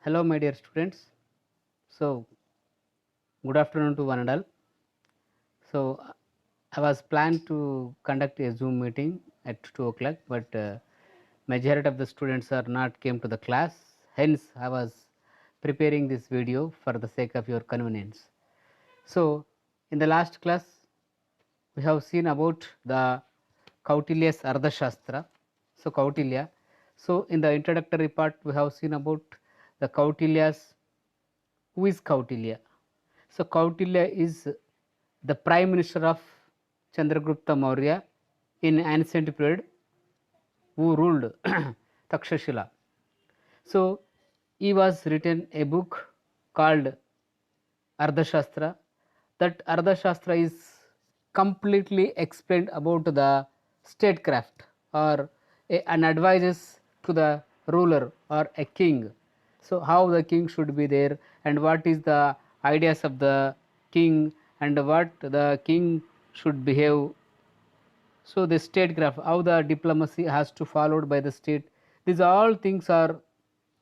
Hello, my dear students. So, good afternoon to one and all. So, I was planned to conduct a Zoom meeting at 2 o'clock, but majority of the students are not came to the class. Hence, I was preparing this video for the sake of your convenience. So, in the last class, we have seen about the Kautilya's Ardhashastra. So, Kautilya. So, in the introductory part, we have seen about the Kautilya's. Who is Kautilya? So Kautilya is the prime minister of Chandragupta Maurya in ancient period who ruled Takshashila. So he was written a book called Ardhashastra. That Ardhashastra is completely explained about the statecraft or an advices to the ruler or a king. So how the king should be there and what is the ideas of the king and what the king should behave. So the statecraft, how the diplomacy has to followed by the state. These all things are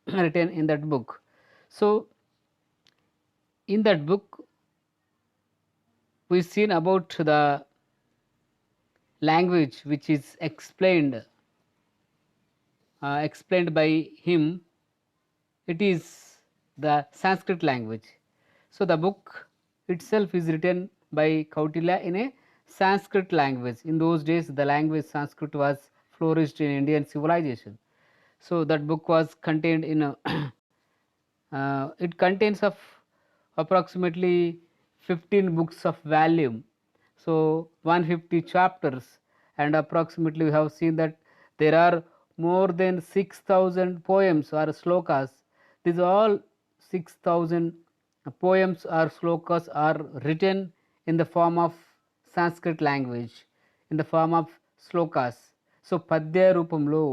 written in that book. So in that book we've seen about the language which is explained by him. It is the Sanskrit language. So the book itself is written by Kautilya in a Sanskrit language. In those days the language Sanskrit was flourished in Indian civilization. So that book was contained in a it contains of approximately 15 books of volume, so 150 chapters, and approximately we have seen that there are more than 6,000 poems or slokas. These all 6,000 poems or slokas are written in the form of Sanskrit language, in the form of slokas. So పద్య రూపంలో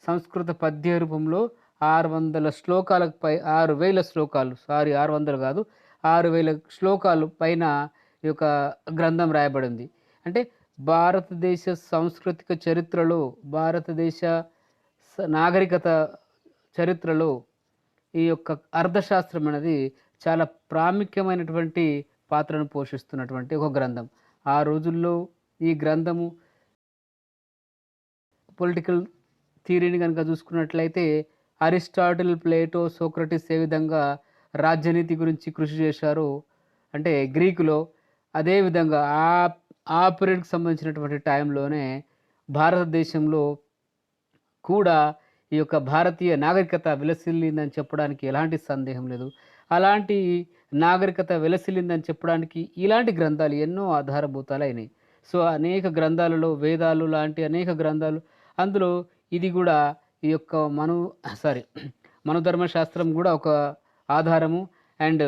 సంస్కృత పద్య రూపంలో 600 శ్లోకాలకు 6,000 శ్లోకాలు, sorry 600 కాదు, 6,000 శ్లోకాలు పైన ఈ యొక్క గ్రంథం రాయబడింది. అంటే భారతదేశ సాంస్కృతిక చరిత్రలో, భారతదేశ నాగరికత చరిత్రలో ఈ యొక్క అర్థశాస్త్రం అనేది చాలా ప్రాముఖ్యమైనటువంటి పాత్రను పోషిస్తున్నటువంటి ఒక గ్రంథం. ఆ రోజుల్లో ఈ గ్రంథము పొలిటికల్ థియరీని కనుక చూసుకున్నట్లయితే అరిస్టాటిల్, ప్లేటో, సోక్రటిస్ ఏ విధంగా రాజ్యనీతి గురించి కృషి చేశారో అంటే గ్రీకులో, అదేవిధంగా ఆ పీరియడ్కి సంబంధించినటువంటి టైంలోనే భారతదేశంలో కూడా ఈ యొక్క భారతీయ నాగరికత విలసిల్లిందని చెప్పడానికి ఎలాంటి సందేహం లేదు. అలాంటి నాగరికత విలసిల్లిందని చెప్పడానికి ఇలాంటి గ్రంథాలు ఎన్నో ఆధారభూతాలైనవి. సో అనేక గ్రంథాలలో వేదాలు లాంటి అనేక గ్రంథాలు, అందులో ఇది కూడా ఈ యొక్క మనుధర్మశాస్త్రం కూడా ఒక ఆధారము, అండ్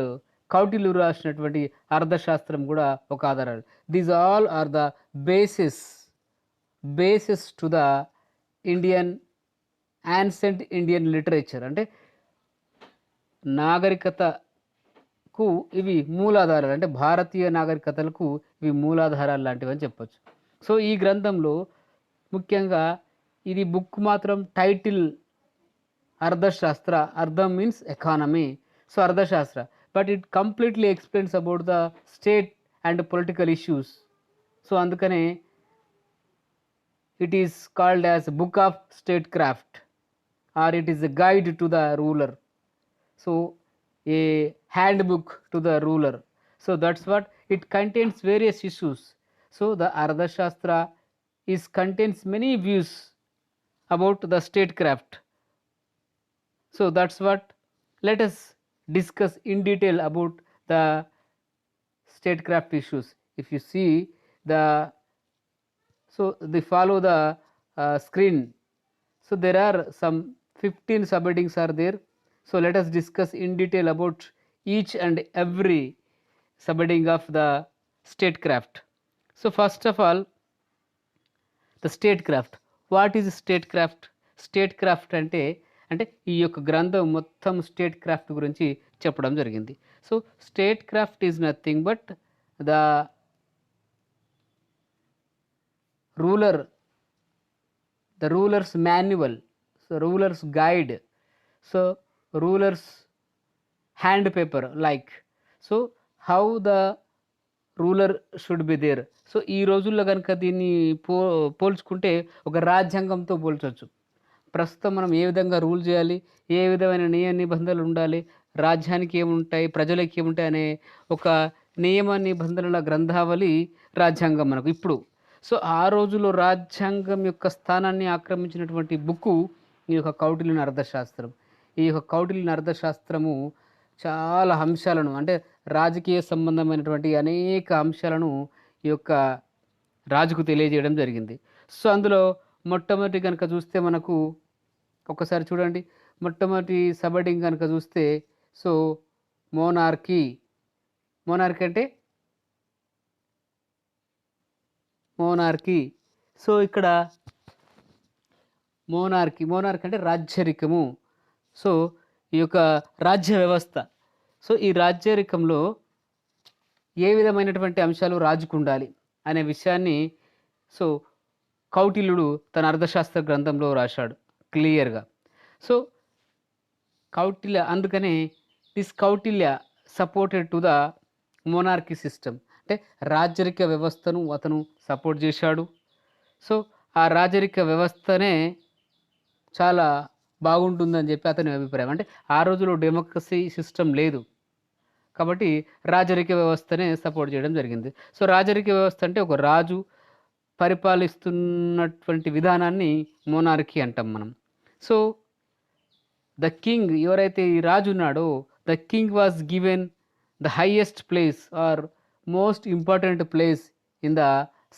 కౌటిల్యుడు రాసినటువంటి అర్థశాస్త్రం కూడా ఒక ఆధారాలు. These all are the basis to the Indian ancient Indian literature. అంటే నాగరికతకు ఇవి మూలాధారాలు, అంటే భారతీయ నాగరికతలకు ఇవి మూలాధారాలు లాంటివి అని చెప్పొచ్చు. సో ఈ గ్రంథంలో ముఖ్యంగా ఇది బుక్ మాత్రం టైటిల్ అర్థశాస్త్ర, అర్థం మీన్స్ ఎకానమీ, సో అర్థశాస్త్ర, but it completely explains about the state and political issues. So అందుకనే it is called as book of statecraft or it is a guide to the ruler, so a handbook to the ruler. So that's what it contains, various issues. So the Ardhashastra contains many views about the statecraft. So that's what let us discuss in detail about the statecraft issues. If you see the, so they follow the screen. So there are some 15 subheadings are there. So let us discuss in detail about each and every subheading of the statecraft. So first of all, the statecraft. What is statecraft? Statecraft అంటే ఈ యొక్క గ్రంథం మొత్తం state craft గురించి చెప్పడం జరిగింది. So state craft is nothing but the ruler's manual, so ruler's guide, so ruler's hand paper like. So how the ruler should be there. So ఈ రోజుల్లో కనుక దీన్ని పోల్చుకుంటే ఒక రాజ్యాంగంతో పోల్చొచ్చు. ప్రస్తుతం మనం ఏ విధంగా రూల్ చేయాలి, ఏ విధమైన నియమ నిబంధనలు ఉండాలి, రాజ్యానికి ఏముంటాయి, ప్రజలకి ఏముంటాయి అనే ఒక నియమ నిబంధనల గ్రంథావళి రాజ్యాంగం మనకు ఇప్పుడు. సో ఆ రోజుల్లో రాజ్యాంగం యొక్క స్థానాన్ని ఆక్రమించినటువంటి బుక్కు ఈ యొక్క కౌటిల్యుని అర్థశాస్త్రం. ఈ యొక్క కౌటిల్యుని అర్థశాస్త్రము చాలా అంశాలను, అంటే రాజకీయ సంబంధమైనటువంటి అనేక అంశాలను ఈ యొక్క రాజుకు తెలియజేయడం జరిగింది. సో అందులో మొట్టమొదటి కనుక చూస్తే మనకు ఒకసారి చూడండి, మొట్టమొదటి సబడింగ్ కనుక చూస్తే, సో మోనార్కీ. మోనార్కీ అంటే మోనార్కీ. సో ఇక్కడ మోనార్కీ అంటే రాజ్యరికము. సో ఈ యొక్క రాజ్య వ్యవస్థ. సో ఈ రాజ్యరికంలో ఏ విధమైనటువంటి అంశాలు రాజుకు ఉండాలి అనే విషయాన్ని సో కౌటిల్యుడు తన అర్థశాస్త్ర గ్రంథంలో రాశాడు క్లియర్గా. సో కౌటిల్య, అందుకనే this Kautilya supported to the monarchy system, అంటే రాజరిక వ్యవస్థను అతను సపోర్ట్ చేశాడు. సో ఆ రాజరిక వ్యవస్థనే చాలా బాగుంటుందని చెప్పి అతని అభిప్రాయం. అంటే ఆ రోజులో డెమోక్రసీ సిస్టమ్ లేదు కాబట్టి రాజరిక వ్యవస్థనే సపోర్ట్ చేయడం జరిగింది. సో రాజరిక వ్యవస్థ అంటే ఒక రాజు పరిపాలిస్తున్నటువంటి విధానాన్ని మోనార్కీ అంటాం మనం. సో ద కింగ్, ఎవరైతే ఈ రాజు ఉన్నాడో, the king was given the highest place or most important place in the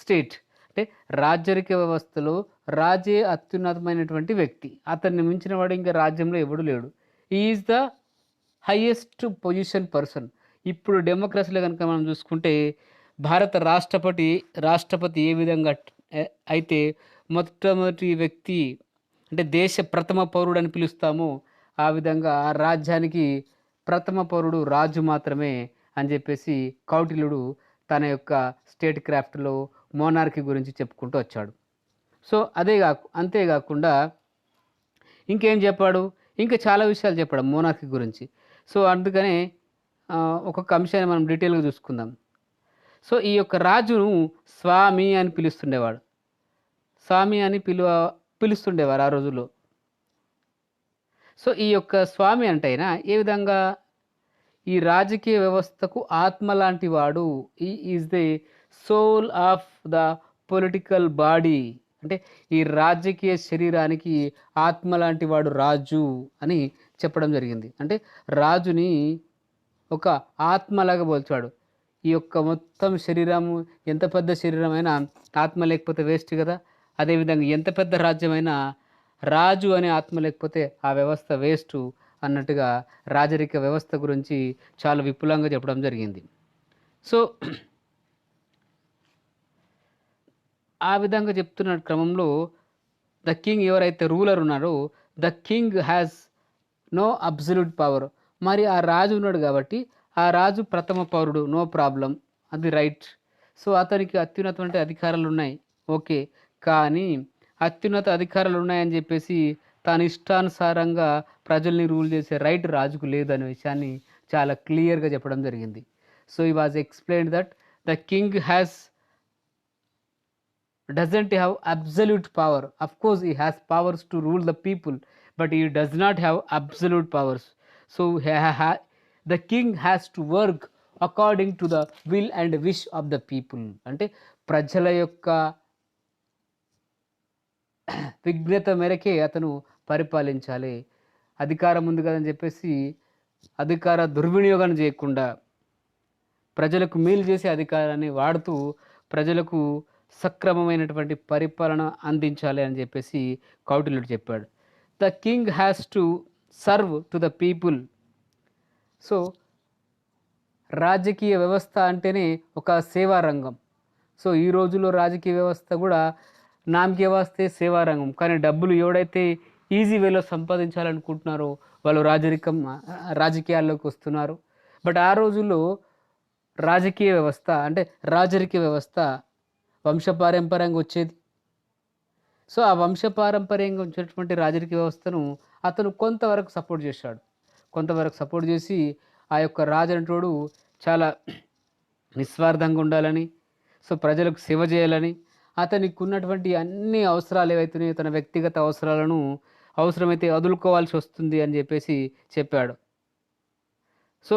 state. అంటే రాజరిక వ్యవస్థలో రాజే అత్యున్నతమైనటువంటి వ్యక్తి, అతన్ని మించిన వాడు ఇంకా రాజ్యంలో ఎవడు లేడు. Is the highest position person. ఇప్పుడు డెమోక్రసీలో కనుక మనం చూసుకుంటే భారత రాష్ట్రపతి ఏ విధంగా అయితే మొట్టమొదటి వ్యక్తి, అంటే దేశ ప్రథమ పౌరుడు అని పిలుస్తామో, ఆ విధంగా ఆ రాజ్యానికి ప్రథమ పౌరుడు రాజు మాత్రమే అని చెప్పేసి కౌటిల్యుడు తన యొక్క స్టేట్ క్రాఫ్ట్లో మోనార్కీ గురించి చెప్పుకుంటూ వచ్చాడు. సో అంతేకాకుండా ఇంకేం చెప్పాడు, ఇంకా చాలా విషయాలు చెప్పాడు మోనార్కీ గురించి. సో అందుకనే ఒక్కొక్క అంశాన్ని మనం డీటెయిల్గా చూసుకుందాం. సో ఈ యొక్క రాజును స్వామి అని పిలుస్తుండేవాడు. స్వామి అని పిలుస్తుండేవారు ఆ రోజుల్లో. సో ఈ యొక్క స్వామి అంటే అయినా ఏ విధంగా ఈ రాజకీయ వ్యవస్థకు ఆత్మ లాంటి వాడు, ఈ is the soul of the political body. అంటే ఈ రాజకీయ శరీరానికి ఆత్మ లాంటి వాడు రాజు అని చెప్పడం జరిగింది. అంటే రాజుని ఒక ఆత్మలాగా పోల్చాడు. ఈ యొక్క మొత్తం శరీరము, ఎంత పెద్ద శరీరమైనా ఆత్మ లేకపోతే వేస్ట్ కదా. అదేవిధంగా ఎంత పెద్ద రాజ్యమైనా రాజు అనే ఆత్మ లేకపోతే ఆ వ్యవస్థ వేస్టు అన్నట్టుగా రాజరిక వ్యవస్థ గురించి చాలా విపులంగా చెప్పడం జరిగింది. సో ఆ విధంగా చెప్తున్న క్రమంలో ద కింగ్, ఎవరైతే రూలర్ ఉన్నారో, the king has no absolute power. మరి ఆ రాజు ఉన్నాడు కాబట్టి ఆ రాజు ప్రథమ పౌరుడు, నో ప్రాబ్లం, అది రైట్. సో అతనికి అత్యున్నతమైన అధికారాలు ఉన్నాయి, ఓకే. కానీ అత్యున్నత అధికారాలు ఉన్నాయని చెప్పేసి తాను ఇష్టానుసారంగా ప్రజల్ని రూల్ చేసే రైట్ రాజుకు లేదు అనే విషయాన్ని చాలా క్లియర్గా చెప్పడం జరిగింది. సో ఈ was explained that the king doesn't have absolute power. Of course he has powers to rule the people, but he does not have absolute powers. So the king has to work according to the will and wish of the people. అంటే ప్రజల యొక్క విజ్ఞత మేరకే అతను పరిపాలించాలి. అధికారం ఉంది కదని చెప్పేసి అధికార దుర్వినియోగం చేయకుండా ప్రజలకు మేలు చేసే అధికారాన్ని వాడుతూ ప్రజలకు సక్రమమైనటువంటి పరిపాలన అందించాలి అని చెప్పేసి కౌటిల్యుడు చెప్పాడు. The king has to serve to the people. So రాజకీయ వ్యవస్థ అంటేనే ఒక సేవా రంగం. సో ఈ రోజుల్లో రాజకీయ వ్యవస్థ కూడా నామకే వాస్తే సేవా రంగం. కానీ డబ్బులు ఎవడైతే ఈజీ వేలో సంపాదించాలనుకుంటున్నారో వాళ్ళు రాజకీయాల్లోకి వస్తున్నారు. బట్ ఆ రోజుల్లో రాజకీయ వ్యవస్థ అంటే రాజరిక వ్యవస్థ వంశపారంపర్యంగా వచ్చేది. సో ఆ వంశపారంపర్యంగా వచ్చేటువంటి రాజరిక వ్యవస్థను అతను కొంతవరకు సపోర్ట్ చేశాడు. కొంతవరకు సపోర్ట్ చేసి ఆ యొక్క రాజు అనేటోడు చాలా నిస్వార్థంగా ఉండాలని, సో ప్రజలకు సేవ చేయాలని, అతనికి ఉన్నటువంటి అన్ని అవసరాలు ఏవైతున్నాయో తన వ్యక్తిగత అవసరాలను అవసరమైతే వదులుకోవాల్సి వస్తుంది అని చెప్పేసి చెప్పాడు. సో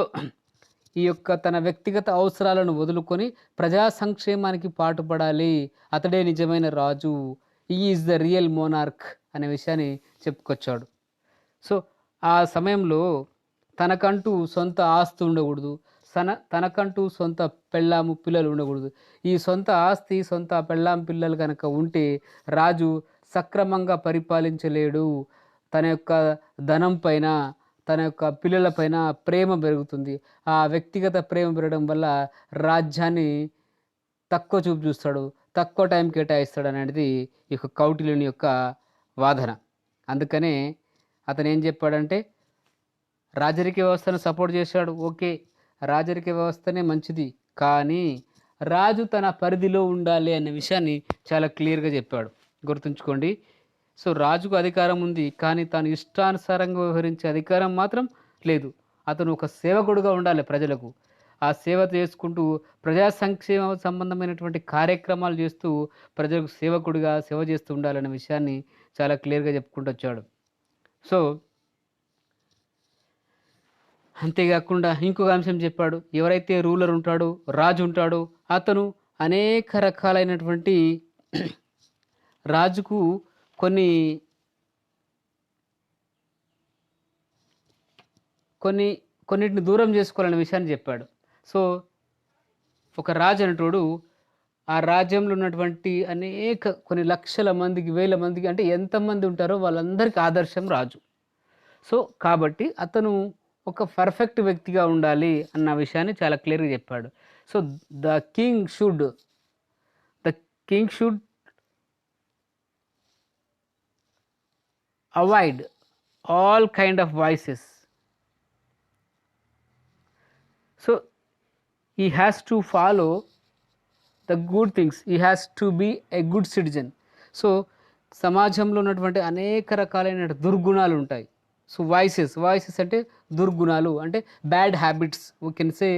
ఈ యొక్క తన వ్యక్తిగత అవసరాలను వదులుకొని ప్రజా సంక్షేమానికి పాటుపడాలి. అతడే నిజమైన రాజు. ఈ ఈజ్ ద రియల్ మోనార్క్ అనే విషయాన్ని చెప్పుకొచ్చాడు. సో ఆ సమయంలో తనకంటూ సొంత ఆస్తి ఉండకూడదు. తనకంటూ సొంత పెళ్ళాము పిల్లలు ఉండకూడదు. ఈ సొంత ఆస్తి, సొంత పెళ్ళాం పిల్లలు కనుక ఉంటే రాజు సక్రమంగా పరిపాలించలేడు. తన యొక్క ధనం పైన, తన యొక్క పిల్లల పైన ప్రేమ పెరుగుతుంది. ఆ వ్యక్తిగత ప్రేమ పెరగడం వల్ల రాజ్యాన్ని తక్కువ చూపు చూస్తాడు, తక్కువ టైం కేటాయిస్తాడు అనేది ఈ యొక్క కౌటిల్యుని యొక్క వాదన. అందుకనే అతను ఏం చెప్పాడంటే, రాజరిక వ్యవస్థను సపోర్ట్ చేశాడు. ఓకే, రాజరిక వ్యవస్థనే మంచిది, కానీ రాజు తన పరిధిలో ఉండాలి అనే విషయాన్ని చాలా క్లియర్గా చెప్పాడు. గుర్తుంచుకోండి. సో రాజుకు అధికారం ఉంది, కానీ తాను ఇష్టానుసారంగా వ్యవహరించే అధికారం మాత్రం లేదు. అతను ఒక సేవకుడుగా ఉండాలి ప్రజలకు. ఆ సేవ చేసుకుంటూ ప్రజా సంక్షేమ సంబంధమైనటువంటి కార్యక్రమాలు చేస్తూ ప్రజలకు సేవకుడిగా సేవ చేస్తూ ఉండాలనే విషయాన్ని చాలా క్లియర్గా చెప్పుకుంటూ వచ్చాడు. సో అంతేకాకుండా ఇంకొక అంశం చెప్పాడు. ఎవరైతే రూలర్ ఉంటాడో, రాజు ఉంటాడో, అతను అనేక రకాలైనటువంటి రాజుకు కొన్ని కొన్ని కొన్నిటిని దూరం చేసుకోవాలనే విషయాన్ని చెప్పాడు. సో ఒక రాజు అనేటోడు ఆ రాజ్యంలో ఉన్నటువంటి కొన్ని లక్షల మందికి, వేల మందికి, అంటే ఎంతమంది ఉంటారో వాళ్ళందరికీ ఆదర్శం రాజు. సో కాబట్టి అతను ఒక పర్ఫెక్ట్ వ్యక్తిగా ఉండాలి అన్న విషయాన్ని చాలా క్లియర్గా చెప్పాడు. So the king should avoid all kind of voices. So he has to follow the good things. He has to be a good citizen. So సమాజంలో ఉన్నటువంటి అనేక రకాలైన దుర్గుణాలు ఉంటాయి. సో వాయిసెస్ అంటే దుర్గుణాలు, అంటే bad habits, we can say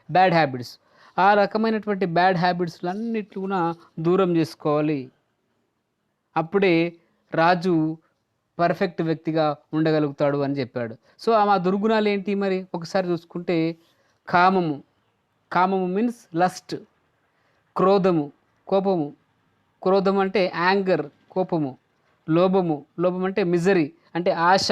bad habits. ఆ రకమైనటువంటి bad హ్యాబిట్స్లన్నిటి కూడా దూరం చేసుకోవాలి. అప్పుడే రాజు పర్ఫెక్ట్ వ్యక్తిగా ఉండగలుగుతాడు అని చెప్పాడు. సో ఆ దుర్గుణాలు ఏంటి మరి ఒకసారి చూసుకుంటే, కామము మీన్స్ లస్ట్, కోపము, క్రోధం అంటే యాంగర్, కోపము, లోభం అంటే మిజరీ, అంటే ఆశ.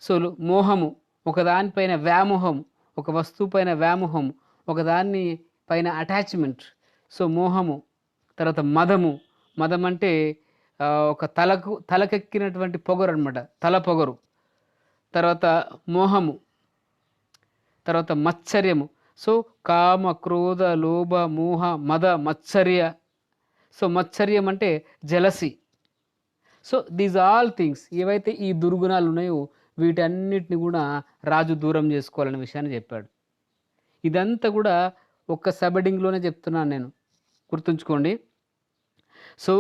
సో మోహము, ఒకదానిపైన వ్యామోహం, ఒక వస్తువు పైన వ్యామోహం, ఒకదాన్ని పైన అటాచ్మెంట్. సో మోహము. తర్వాత మదం అంటే ఒక తలకెక్కినటువంటి పొగరు అనమాట, తల పొగరు. తర్వాత మోహము, తర్వాత మత్సర్యము. సో కామ, క్రోధ, లోభ, మోహ, మద, మత్సర్య. సో మత్సర్యం అంటే jealousy. So these all things, ఏవైతే ఈ దుర్గుణాలు ఉన్నాయో వీటన్నిటిని కూడా రాజు దూరం చేసుకోవాలనే విషయాన్ని చెప్పాడు. ఇదంతా కూడా ఒక్క సబెడింగ్లోనే చెప్తున్నాను నేను, గుర్తుంచుకోండి. సో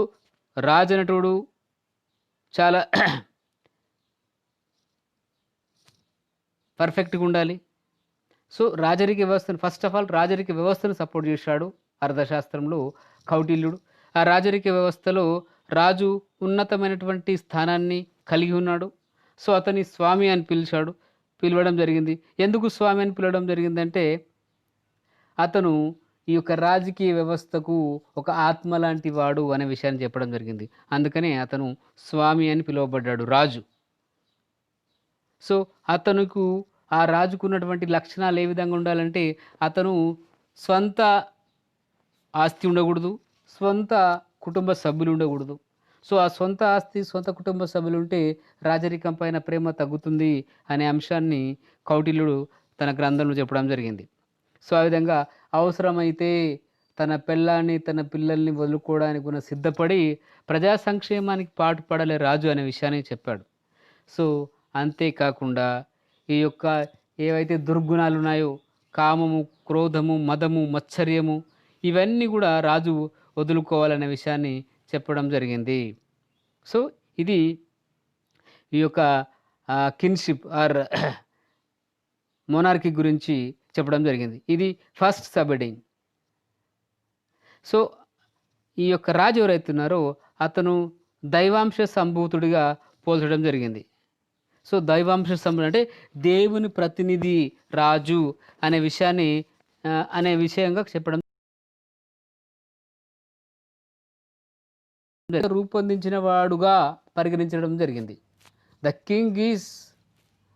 రాజు అనేటోడు చాలా పర్ఫెక్ట్గా ఉండాలి. సో రాజరిక వ్యవస్థను, ఫస్ట్ ఆఫ్ ఆల్ రాజరిక వ్యవస్థను సపోర్ట్ చేశాడు అర్థశాస్త్రంలో కౌటిల్యుడు. ఆ రాజరిక వ్యవస్థలో రాజు ఉన్నతమైనటువంటి స్థానాన్ని కలిగి ఉన్నాడు. సో అతని స్వామి అని పిలవడం జరిగింది. ఎందుకు స్వామి అని పిలవడం జరిగిందంటే, అతను ఈ యొక్క రాజకీయ వ్యవస్థకు ఒక ఆత్మ లాంటి వాడు అనే విషయాన్ని చెప్పడం జరిగింది. అందుకనే అతను స్వామి అని పిలువబడ్డాడు, రాజు. సో అతనుకు, ఆ రాజుకున్నటువంటి లక్షణాలు ఏ విధంగా ఉండాలంటే, అతను స్వంత ఆస్తి ఉండకూడదు, స్వంత కుటుంబ సభ్యులు ఉండకూడదు. సో ఆ సొంత ఆస్తి, సొంత కుటుంబ సభ్యులు ఉంటే రాజరికం పైన ప్రేమ తగ్గుతుంది అనే అంశాన్ని కౌటిల్యుడు తన గ్రంథంలో చెప్పడం జరిగింది. సో ఆ విధంగా అవసరమైతే తన పెళ్ళాన్ని, తన పిల్లల్ని వదులుకోవడానికి కూడా సిద్ధపడి ప్రజా సంక్షేమానికి పాటుపడలే రాజు అనే విషయాన్ని చెప్పాడు. సో అంతేకాకుండా ఈ యొక్క ఏవైతే దుర్గుణాలు ఉన్నాయో, కామము, క్రోధము, మదము, మత్సర్యము, ఇవన్నీ కూడా రాజు వదులుకోవాలనే విషయాన్ని చెప్పడం జరిగింది. సో ఇది ఈ యొక్క కిన్షిప్ ఆర్ మోనార్కీ గురించి చెప్పడం జరిగింది. ఇది ఫస్ట్ సబ్ హెడ్డింగ్. సో ఈ యొక్క రాజు ఎవరైతే ఉన్నారో అతను దైవాంశ సంభూతుడిగా పోల్చడం జరిగింది. సో దైవాంశ సంభూతుడు అంటే దేవుని ప్రతినిధి రాజు అనే విషయాన్ని అనే విషయంగా చెప్పడం రూపొందించిన వాడుగా పరిగణించడం జరిగింది. The king is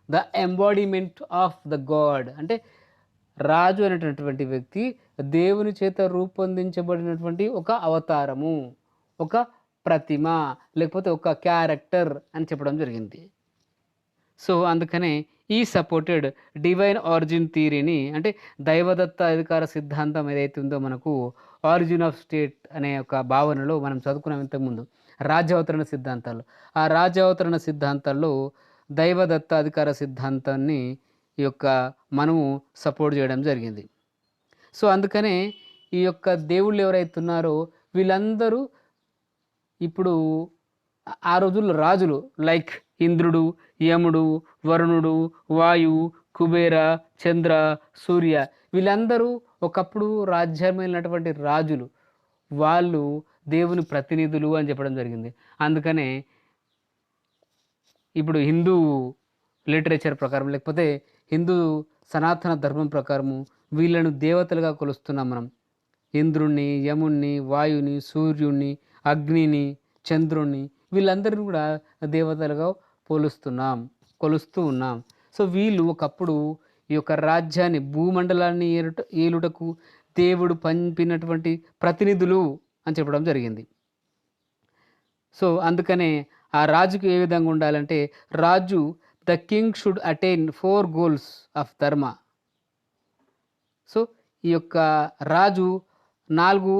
the embodiment of the God. అంటే రాజు అనేటటువంటి వ్యక్తి దేవుని చేత రూపొందించబడినటువంటి ఒక అవతారము, ఒక ప్రతిమ, లేకపోతే ఒక క్యారెక్టర్ అని చెప్పడం జరిగింది. సో అందుకనే ఈ సపోర్టెడ్ డివైన్ ఆరిజిన్ థియరీని, అంటే దైవదత్త అధికార సిద్ధాంతం ఏదైతే ఉందో మనకు ఆరిజిన్ ఆఫ్ స్టేట్ అనే ఒక భావనలో మనం చదువుకున్నాం ఇంతకుముందు రాజ్యావతరణ సిద్ధాంతాలు. ఆ రాజ్యావతరణ సిద్ధాంతాల్లో దైవదత్త అధికార సిద్ధాంతాన్ని ఈ యొక్క మనము సపోర్ట్ చేయడం జరిగింది. సో అందుకనే ఈ యొక్క దేవుళ్ళు ఎవరైతే ఉన్నారో వీళ్ళందరూ ఇప్పుడు ఆ రోజుల్లో రాజులు లైక్ ఇంద్రుడు, యముడు, వరుణుడు, వాయువు, కుబేర, చంద్ర, సూర్య వీళ్ళందరూ ఒకప్పుడు రాజ్యమైనటువంటి రాజులు. వాళ్ళు దేవుని ప్రతినిధులు అని చెప్పడం జరిగింది. అందుకనే ఇప్పుడు హిందూ లిటరేచర్ ప్రకారం, లేకపోతే హిందూ సనాతన ధర్మం ప్రకారము వీళ్ళను దేవతలుగా కొలుస్తున్నాం మనం. ఇంద్రుణ్ణి, యముణ్ణి, వాయుని, సూర్యుణ్ణి, అగ్నిని, చంద్రుణ్ణి వీళ్ళందరినీ కూడా దేవతలుగా కొలుస్తూ ఉన్నాం. సో వీళ్ళు ఒకప్పుడు ఈ యొక్క రాజ్యాన్ని, భూమండలాన్ని ఏలుటకు దేవుడు పంపినటువంటి ప్రతినిధులు అని చెప్పడం జరిగింది. సో అందుకనే ఆ రాజుకు ఏ విధంగా ఉండాలంటే, రాజు the king should attain 4 goals of dharma. So ఈ యొక్క రాజు 4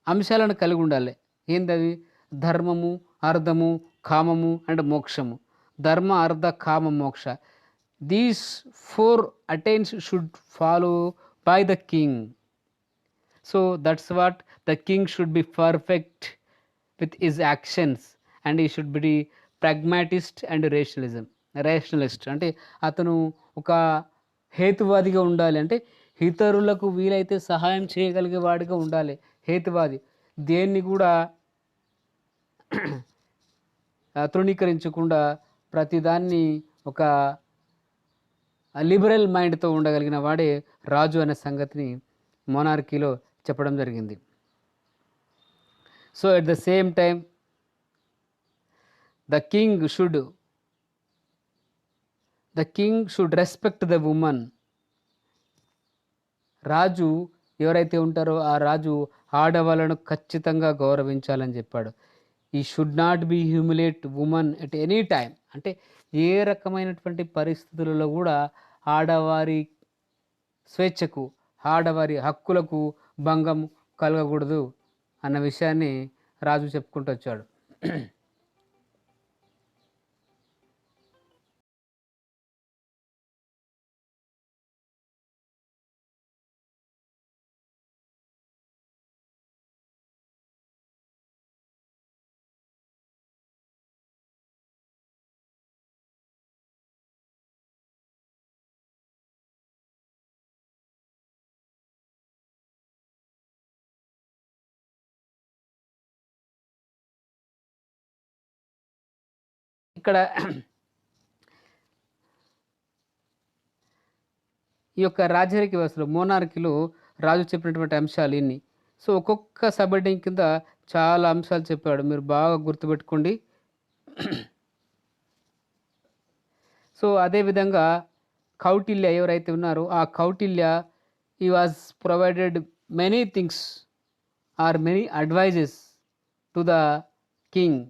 అంశాలను కలిగి ఉండాలి. ఏందవి? ధర్మము, అర్థము, కామము అండ్ మోక్షము. ధర్మ, అర్థ, కామ, మోక్ష. These 4 attains should follow by the king. So that's what the king should be perfect with his actions and he should be pragmatist and rationalist. అంటే అతను ఒక హేతువాదిగా ఉండాలి. అంటే ఇతరులకు వీలైతే సహాయం చేయగలిగే వాడిగా ఉండాలి. హేతువాది, దేన్ని కూడా తృణీకరించకుండా ప్రతిదాన్ని ఒక లిబరల్ మైండ్తో ఉండగలిగిన వాడే రాజు అనే సంగతిని మోనార్కీలో చెప్పడం జరిగింది. So at the same time the king should respect the woman. రాజు ఎవరైతే ఉంటారో ఆ రాజు ఆడవాళ్ళను ఖచ్చితంగా గౌరవించాలని చెప్పాడు. ఈ should not be humiliate women at any time. అంటే ఏ రకమైనటువంటి పరిస్థితులలో కూడా ఆడవారి స్వేచ్ఛకు, ఆడవారి హక్కులకు భంగం కలగకూడదు అన్న విషయాన్ని రాజు చెప్పుకుంటూ వచ్చాడు. ఇక్కడ ఈ యొక్క రాజరిక వ్యవస్థలో, మోనార్కీలో రాజు చెప్పినటువంటి అంశాలు ఇన్ని. సో ఒక్కొక్క సబ్ హెడ్డింగ్ కింద చాలా అంశాలు చెప్పాడు, మీరు బాగా గుర్తుపెట్టుకోండి. సో అదేవిధంగా కౌటిల్య ఎవరైతే ఉన్నారో ఆ Kautilya he was provided many things or many advises to the king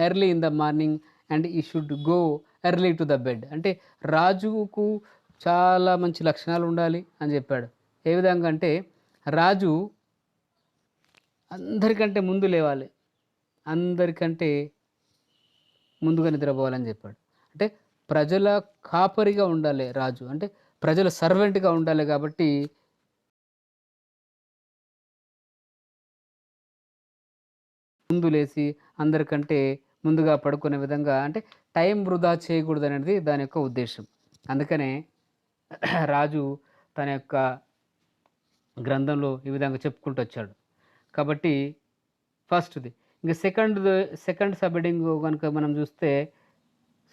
early in the morning and he should go early to the bed. అంటే రాజుకు చాలా మంచి లక్షణాలు ఉండాలి అని చెప్పాడు. ఏ విధంగా అంటే రాజు అందరికంటే ముందు లేవాలి, అందరికంటే ముందుగా నిద్రపోవాలని చెప్పాడు. అంటే ప్రజల కాపరిగా ఉండాలి రాజు, అంటే ప్రజల సర్వెంట్గా ఉండాలి. కాబట్టి ముందు లేచి అందరికంటే ముందుగా పడుకునే విధంగా, అంటే టైం వృధా చేయకూడదు అనేది దాని యొక్క ఉద్దేశం. అందుకనే రాజు తన యొక్క గ్రంథంలో ఈ విధంగా చెప్పుకుంటూ వచ్చాడు. కాబట్టి ఫస్ట్ది. ఇంక సెకండ్ సబ్ హెడ్డింగ్ కనుక మనం చూస్తే,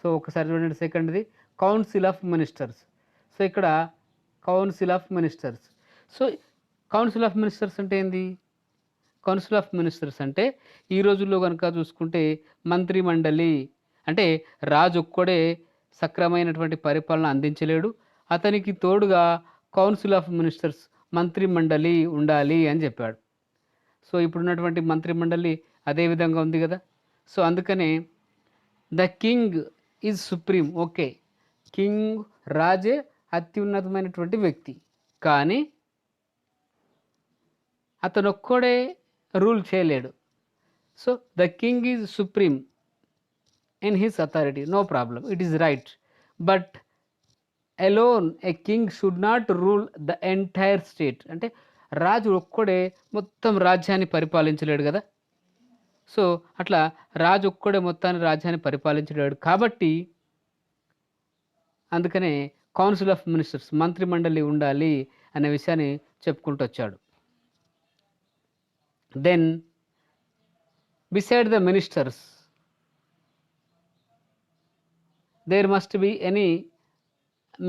సో ఒకసారి చూడండి సెకండ్ది, కౌన్సిల్ ఆఫ్ మినిస్టర్స్. సో ఇక్కడ council of ministers. So council of ministers అంటే ఏంది? కౌన్సిల్ ఆఫ్ మినిస్టర్స్ అంటే ఈ రోజుల్లో కనుక చూసుకుంటే మంత్రి మండలి, అంటే రాజు ఒక్కడే సక్రమైనటువంటి పరిపాలన అందించలేడు, అతనికి తోడుగా కౌన్సిల్ ఆఫ్ మినిస్టర్స్ మంత్రి మండలి ఉండాలి అని చెప్పాడు. సో ఇప్పుడున్నటువంటి మంత్రి మండలి అదే విధంగా ఉంది కదా. సో అందుకనే the king is supreme. Okay, king రాజే అత్యున్నతమైనటువంటి వ్యక్తి, కానీ అతను ఒక్కడే రూల్ చేయలేడు. So the king is supreme in his authority, no problem, it is right. But alone a king should not rule the entire state. అంటే రాజు ఒక్కడే మొత్తం రాజ్యాన్ని పరిపాలించలేడు కదా. సో అట్లా రాజు ఒక్కడే మొత్తాన్ని రాజ్యాన్ని పరిపాలించలేడు కాబట్టి అందుకనే కౌన్సిల్ ఆఫ్ మినిస్టర్స్ మంత్రి మండలి ఉండాలి అనే విషయాన్ని చెప్పుకుంటూ వచ్చాడు. Then beside the ministers there must be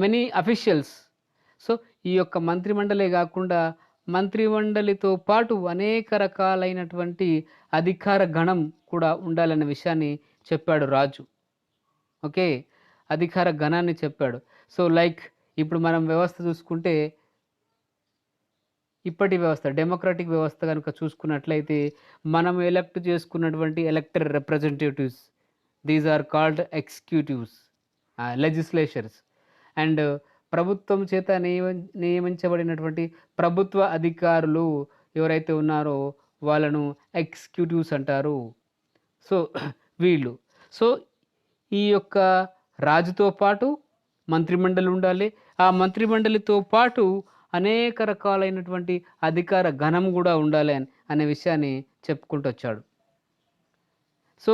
many officials. So ఈ యొక్క మంత్రి మండలే కాకుండా మంత్రి మండలితో పాటు అనేక రకాలైనటువంటి అధికార గణం కూడా ఉండాలనే విషయాన్ని చెప్పాడు రాజు. ఓకే, అధికార గణాన్ని చెప్పాడు. సో లైక్ ఇప్పుడు మనం వ్యవస్థ చూసుకుంటే, ఇప్పటి వ్యవస్థ డెమోక్రటిక్ వ్యవస్థ కనుక చూసుకున్నట్లయితే, మనం ఎలక్ట్ చేసుకున్నటువంటి elected representatives, these are called executives, legislatures. And ప్రభుత్వం చేత నియమించబడినటువంటి ప్రభుత్వ అధికారులు ఎవరైతే ఉన్నారో వాళ్ళను ఎగ్జిక్యూటివ్స్ అంటారు. సో వీళ్ళు, సో ఈ యొక్క రాజుతో పాటు మంత్రిమండలి ఉండాలి, ఆ మంత్రిమండలితో పాటు అనేక రకాలైనటువంటి అధికార గణం కూడా ఉండాలి అనే విషయాన్ని చెప్పుకుంటూ వచ్చాడు. సో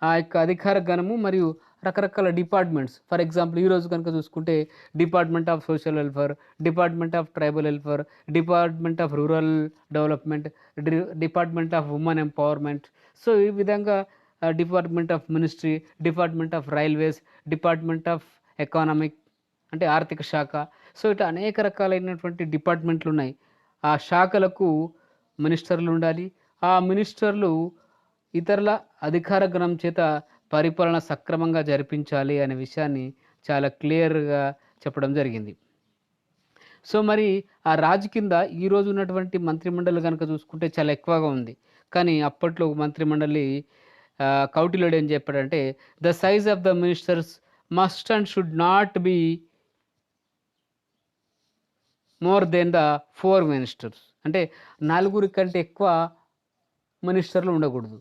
ఆ యొక్క అధికార గణము మరియు రకరకాల డిపార్ట్మెంట్స్, ఫర్ ఎగ్జాంపుల్ ఈరోజు కనుక చూసుకుంటే department of social welfare, department of tribal welfare, department of rural development, department of women empowerment. So ఈ విధంగా department of ministry, department of railways, department of economic అంటే ఆర్థిక శాఖ. సో ఇట్లా అనేక రకాలైనటువంటి డిపార్ట్మెంట్లు ఉన్నాయి. ఆ శాఖలకు మినిస్టర్లు ఉండాలి. ఆ మినిస్టర్లు ఇతరుల అధికార గణం చేత పరిపాలన సక్రమంగా జరిపించాలి అనే విషయాన్ని చాలా క్లియర్గా చెప్పడం జరిగింది. సో మరి ఆ రాజు కింద ఈరోజు ఉన్నటువంటి మంత్రిమండలి కనుక చూసుకుంటే చాలా ఎక్కువగా ఉంది. కానీ అప్పట్లో మంత్రిమండలి కౌటిల్యుడు ఏం చెప్పాడంటే, the size of the ministers must and should not be more than the 4 ministers. అంటే 4 కంటే ఎక్కువ మినిస్టర్లు ఉండకూడదు,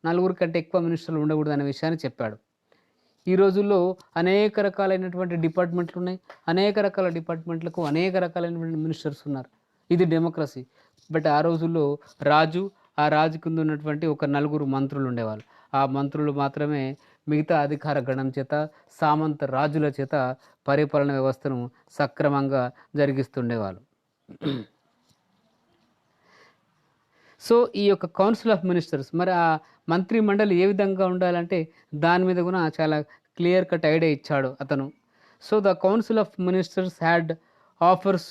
4 కంటే ఎక్కువ మినిస్టర్లు ఉండకూడదు అనే విషయాన్ని చెప్పాడు. ఈ రోజుల్లో అనేక రకాలైనటువంటి డిపార్ట్మెంట్లు ఉన్నాయి, అనేక రకాల డిపార్ట్మెంట్లకు అనేక రకాలైనటువంటి మినిస్టర్స్ ఉన్నారు. ఇది డెమోక్రసీ. బట్ ఆ రోజుల్లో రాజు, ఆ రాజు కింద ఉన్నటువంటి ఒక 4 మంత్రులు ఉండేవాళ్ళు. ఆ మంత్రులు మాత్రమే మిగతా అధికార గణం చేత, సామంత రాజుల చేత పరిపాలన వ్యవస్థను సక్రమంగా జరిగిస్తుండేవాళ్ళు. సో ఈ యొక్క కౌన్సిల్ ఆఫ్ మినిస్టర్స్, మరి ఆ మంత్రి మండలి ఏ విధంగా ఉండాలంటే దాని మీద కూడా చాలా క్లియర్ కట్ ఐడియా ఇచ్చాడు అతను. So the council of ministers had offers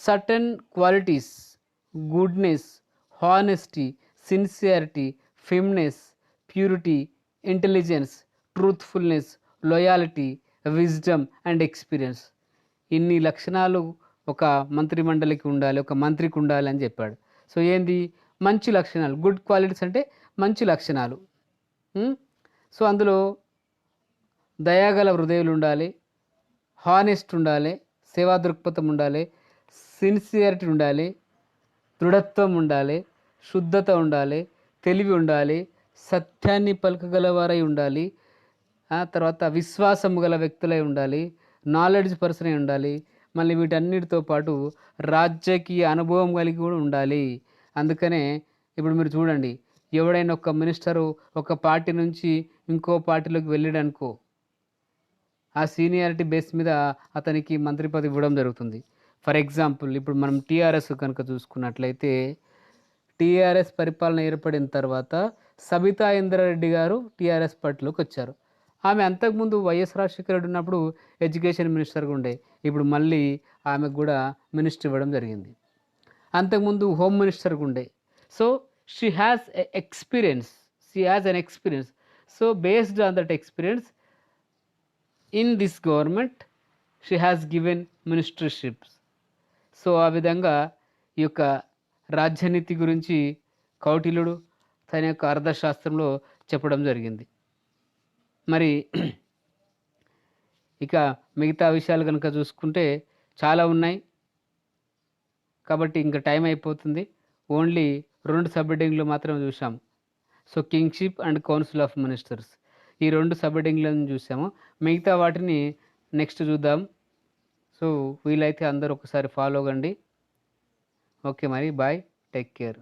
certain qualities, goodness, honesty, sincerity, firmness, purity, intelligence, truthfulness, loyalty, wisdom and experience. ఇన్ని లక్షణాలు ఒక మంత్రి మండలికి ఉండాలి, ఒక మంత్రికి ఉండాలి అని చెప్పాడు. సో ఏంది మంచి లక్షణాలు, గుడ్ క్వాలిటీస్ అంటే మంచి లక్షణాలు. సో అందులో దయాగల హృదయాలు ఉండాలి, హానెస్ట్ ఉండాలి, సేవా దృక్పథం ఉండాలి, సిన్సియారిటీ ఉండాలి, దృఢత్వం ఉండాలి, శుద్ధత ఉండాలి, తెలివి ఉండాలి, సత్యాన్ని పలకగలవారై ఉండాలి, ఆ తర్వాత విశ్వాసం గల వ్యక్తులై ఉండాలి, నాలెడ్జ్ పర్సన్ అయి ఉండాలి, మళ్ళీ వీటన్నిటితో పాటు రాజకీయ అనుభవం కలిగి కూడా ఉండాలి. అందుకనే ఇప్పుడు మీరు చూడండి, ఎవడైనా ఒక మినిస్టరు ఒక పార్టీ నుంచి ఇంకో పార్టీలోకి వెళ్ళాడనుకో, ఆ సీనియారిటీ బేస్ మీద అతనికి మంత్రి పదవి ఇవ్వడం జరుగుతుంది. ఫర్ ఎగ్జాంపుల్ ఇప్పుడు మనం టీఆర్ఎస్ కనుక చూసుకున్నట్లయితే, టీఆర్ఎస్ పరిపాలన ఏర్పడిన తర్వాత సబితా ఇంద్రారెడ్డి గారు టీఆర్ఎస్ పార్టీలోకొచ్చారు. ఆమె అంతకుముందు వైఎస్ రాజశేఖర రెడ్డి ఉన్నప్పుడు ఎడ్యుకేషన్ మినిస్టర్‌గా ఉండే. ఇప్పుడు మళ్ళీ ఆమెకు గూడా మినిస్ట్రీ ఇవ్వడం జరిగింది. అంతకుముందు హోమ్ మినిస్టర్‌గా ఉండే. So, she has a experience. She has an experience. So, based on that experience in this government she has given ministerships. So, ఆ విధంగా ఈ యొక్క రాజ్యనీతి గురించి కౌటిల్యుడు తన యొక్క అర్థశాస్త్రంలో చెప్పడం జరిగింది. మరి ఇక మిగతా విషయాలు గనుక చూసుకుంటే చాలా ఉన్నాయి. కాబట్టి ఇంక టైం అయిపోతుంది. ఓన్లీ 2 సబ్ హెడ్డింగ్‌లు మాత్రమే చూసాం. So, kingship and council of ministers. ఈ 2 సబ్ హెడ్డింగ్‌లను చూసాము. మిగతా వాటిని నెక్స్ట్ చూద్దాం. సో, వీలైతే అందరూ ఒకసారి ఫాలో కండి. ఓకే మరి. బాయ్. Take care.